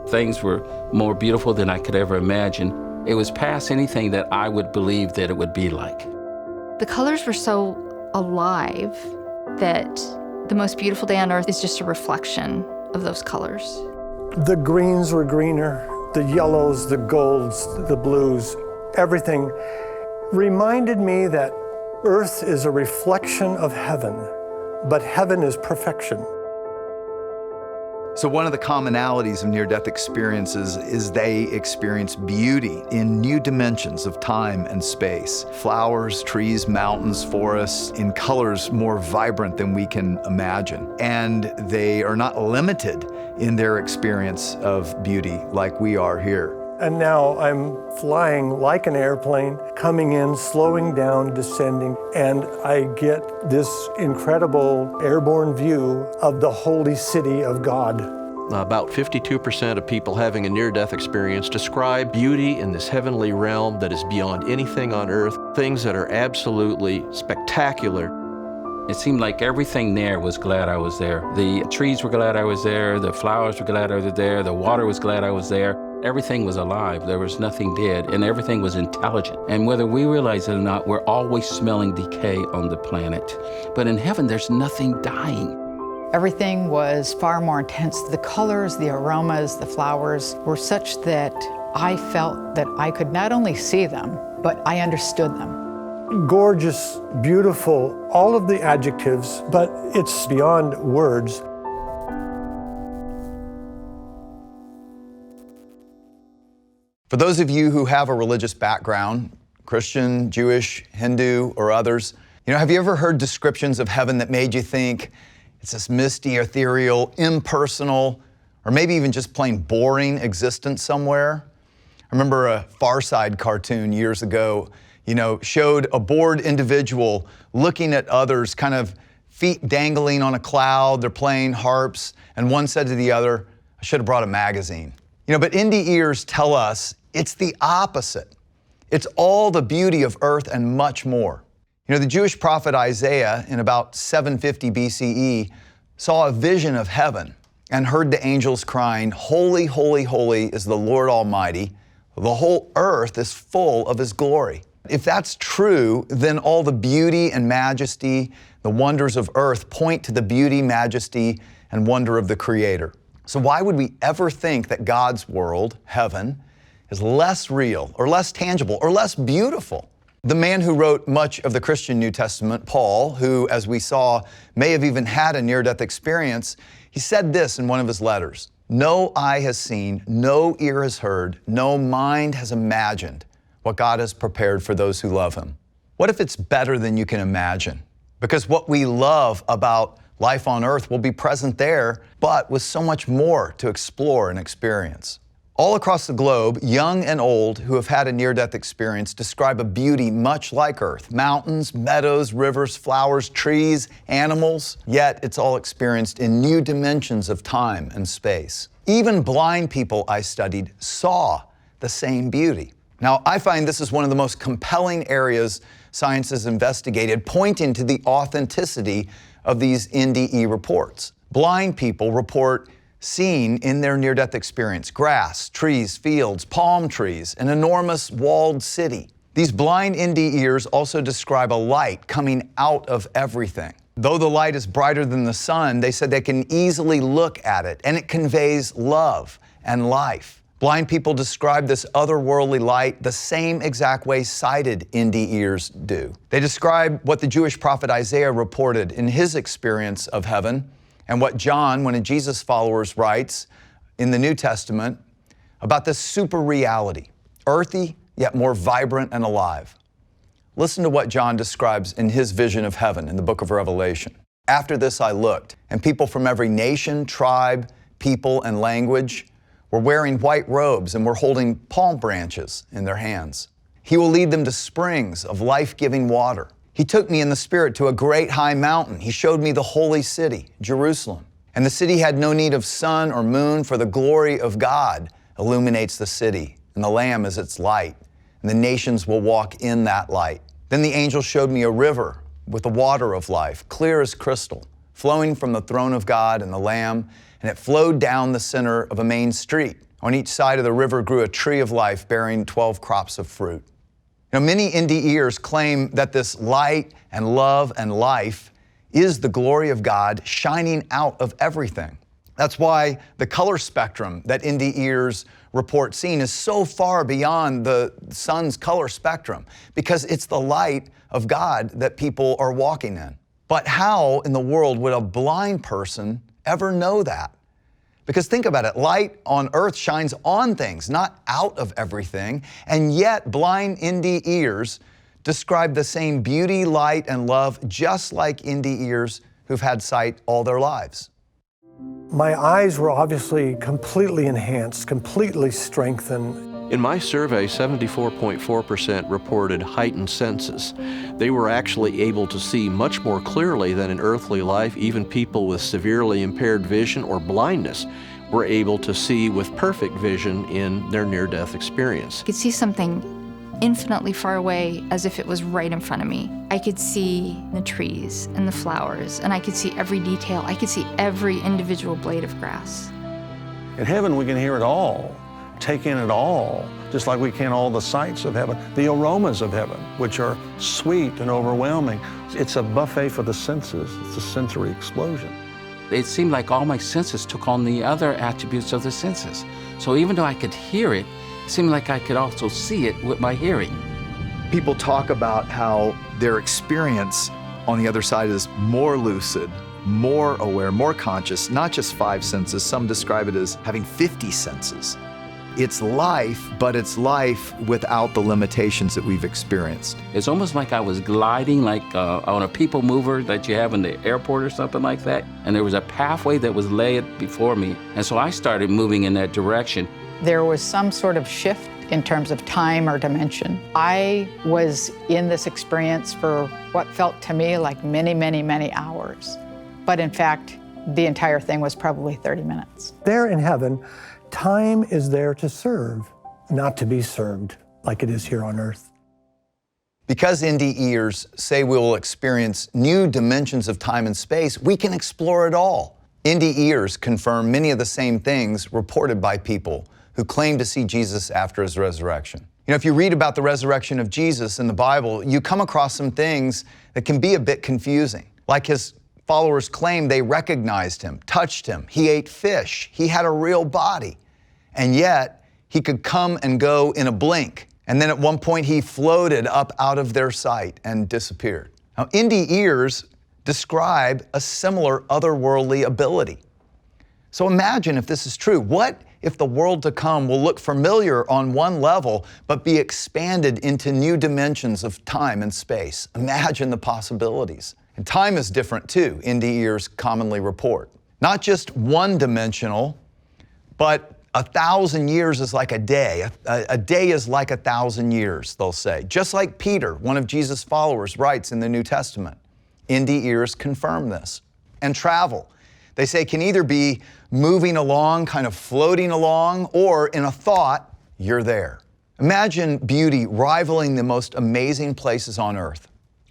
Things were more beautiful than I could ever imagine. It was past anything that I would believe that it would be like. The colors were so alive that the most beautiful day on earth is just a reflection of those colors. The greens were greener, the yellows, the golds, the blues, everything reminded me that earth is a reflection of heaven, but heaven is perfection. So one of the commonalities of near-death experiences is they experience beauty in new dimensions of time and space. Flowers, trees, mountains, forests, in colors more vibrant than we can imagine. And they are not limited in their experience of beauty like we are here. And now I'm flying like an airplane, coming in, slowing down, descending, and I get this incredible airborne view of the holy city of God. About 52% of people having a near-death experience describe beauty in this heavenly realm that is beyond anything on earth, things that are absolutely spectacular. It seemed like everything there was glad I was there. The trees were glad I was there, the flowers were glad I was there, the water was glad I was there. Everything was alive, there was nothing dead, and everything was intelligent. And whether we realize it or not, we're always smelling decay on the planet. But in heaven, there's nothing dying. Everything was far more intense. The colors, the aromas, the flowers were such that I felt that I could not only see them, but I understood them. Gorgeous, beautiful, all of the adjectives, but it's beyond words. For those of you who have a religious background, Christian, Jewish, Hindu, or others, have you ever heard descriptions of heaven that made you think it's this misty, ethereal, impersonal, or maybe even just plain boring existence somewhere? I remember a Far Side cartoon years ago, showed a bored individual looking at others, kind of feet dangling on a cloud, they're playing harps, and one said to the other, "I should have brought a magazine." But indie ears tell us it's the opposite. It's all the beauty of earth and much more. The Jewish prophet Isaiah in about 750 BCE saw a vision of heaven and heard the angels crying, "Holy, holy, holy is the Lord Almighty. The whole earth is full of His glory." If that's true, then all the beauty and majesty, the wonders of earth point to the beauty, majesty, and wonder of the Creator. So why would we ever think that God's world, heaven, is less real or less tangible or less beautiful? The man who wrote much of the Christian New Testament, Paul, who, as we saw, may have even had a near-death experience, he said this in one of his letters: "No eye has seen, no ear has heard, no mind has imagined what God has prepared for those who love Him." What if it's better than you can imagine? Because what we love about life on earth will be present there, but with so much more to explore and experience. All across the globe, young and old who have had a near-death experience describe a beauty much like earth: mountains, meadows, rivers, flowers, trees, animals, yet it's all experienced in new dimensions of time and space. Even blind people I studied saw the same beauty. Now, I find this is one of the most compelling areas science has investigated, pointing to the authenticity of these NDE reports. Blind people report seeing in their near-death experience grass, trees, fields, palm trees, an enormous walled city. These blind NDEers also describe a light coming out of everything. Though the light is brighter than the sun, they said they can easily look at it, and it conveys love and life. Blind people describe this otherworldly light the same exact way sighted NDEers do. They describe what the Jewish prophet Isaiah reported in his experience of heaven, and what John, one of Jesus' followers, writes in the New Testament about this super reality, earthy yet more vibrant and alive. Listen to what John describes in his vision of heaven in the book of Revelation. "After this I looked, and people from every nation, tribe, people, and language were wearing white robes and were holding palm branches in their hands. He will lead them to springs of life-giving water. He took me in the Spirit to a great high mountain. He showed me the holy city, Jerusalem. And the city had no need of sun or moon, for the glory of God illuminates the city, and the Lamb is its light, and the nations will walk in that light. Then the angel showed me a river with the water of life, clear as crystal, flowing from the throne of God and the Lamb, and it flowed down the center of a main street. On each side of the river grew a tree of life bearing 12 crops of fruit. Now, many NDEers claim that this light and love and life is the glory of God shining out of everything. That's why the color spectrum that NDEers report seeing is so far beyond the sun's color spectrum, because it's the light of God that people are walking in. But how in the world would a blind person ever know that? Because think about it, light on earth shines on things, not out of everything, and yet blind NDEers describe the same beauty, light, and love just like NDEers who've had sight all their lives. My eyes were obviously completely enhanced, completely strengthened. In my survey, 74.4% reported heightened senses. They were actually able to see much more clearly than in earthly life. Even people with severely impaired vision or blindness were able to see with perfect vision in their near-death experience. I could see something infinitely far away as if it was right in front of me. I could see the trees and the flowers, and I could see every detail. I could see every individual blade of grass. In heaven, we can hear it all, take in it all, just like we can all the sights of heaven, the aromas of heaven, which are sweet and overwhelming. It's a buffet for the senses. It's a sensory explosion. It seemed like all my senses took on the other attributes of the senses. So even though I could hear it, it seemed like I could also see it with my hearing. People talk about how their experience on the other side is more lucid, more aware, more conscious, not just 5 senses. Some describe it as having 50 senses. It's life, but it's life without the limitations that we've experienced. It's almost like I was gliding like on a people mover that you have in the airport or something like that. And there was a pathway that was laid before me. And so I started moving in that direction. There was some sort of shift in terms of time or dimension. I was in this experience for what felt to me like many, many, many hours. But in fact, the entire thing was probably 30 minutes. There in heaven, time is there to serve, not to be served like it is here on earth. Because NDEers say we will experience new dimensions of time and space, we can explore it all. NDEers confirm many of the same things reported by people who claim to see Jesus after his resurrection. You know, if you read about the resurrection of Jesus in the Bible, you come across some things that can be a bit confusing. Like his followers claim they recognized him, touched him, he ate fish, he had a real body, and yet he could come and go in a blink. And then at one point he floated up out of their sight and disappeared. Now, NDEers describe a similar otherworldly ability. So imagine if this is true. What if the world to come will look familiar on one level, but be expanded into new dimensions of time and space? Imagine the possibilities. And time is different too, NDEers commonly report. Not just one-dimensional, but 1,000 years is like a day. A day is like 1,000 years, they'll say. Just like Peter, one of Jesus' followers, writes in the New Testament. NDEers confirm this. And travel, they say, can either be moving along, kind of floating along, or in a thought, you're there. Imagine beauty rivaling the most amazing places on earth.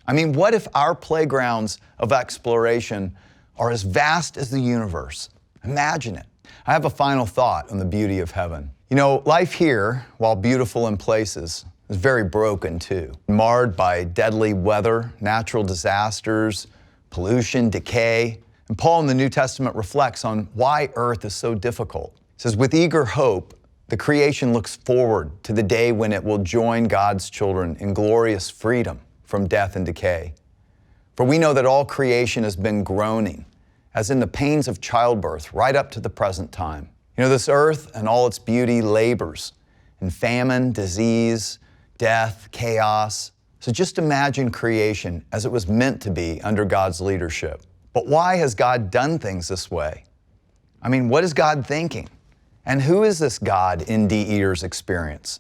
I mean, what if our playgrounds of exploration are as vast as the universe? Imagine it. I have a final thought on the beauty of heaven. You know, life here, while beautiful in places, is very broken too. Marred by deadly weather, natural disasters, pollution, decay. And Paul in the New Testament reflects on why earth is so difficult. He says, with eager hope, the creation looks forward to the day when it will join God's children in glorious freedom from death and decay. For we know that all creation has been groaning, as in the pains of childbirth, right up to the present time. You know, this earth and all its beauty labors in famine, disease, death, chaos. So just imagine creation as it was meant to be under God's leadership. But why has God done things this way? I mean, what is God thinking? And who is this God NDEers experience?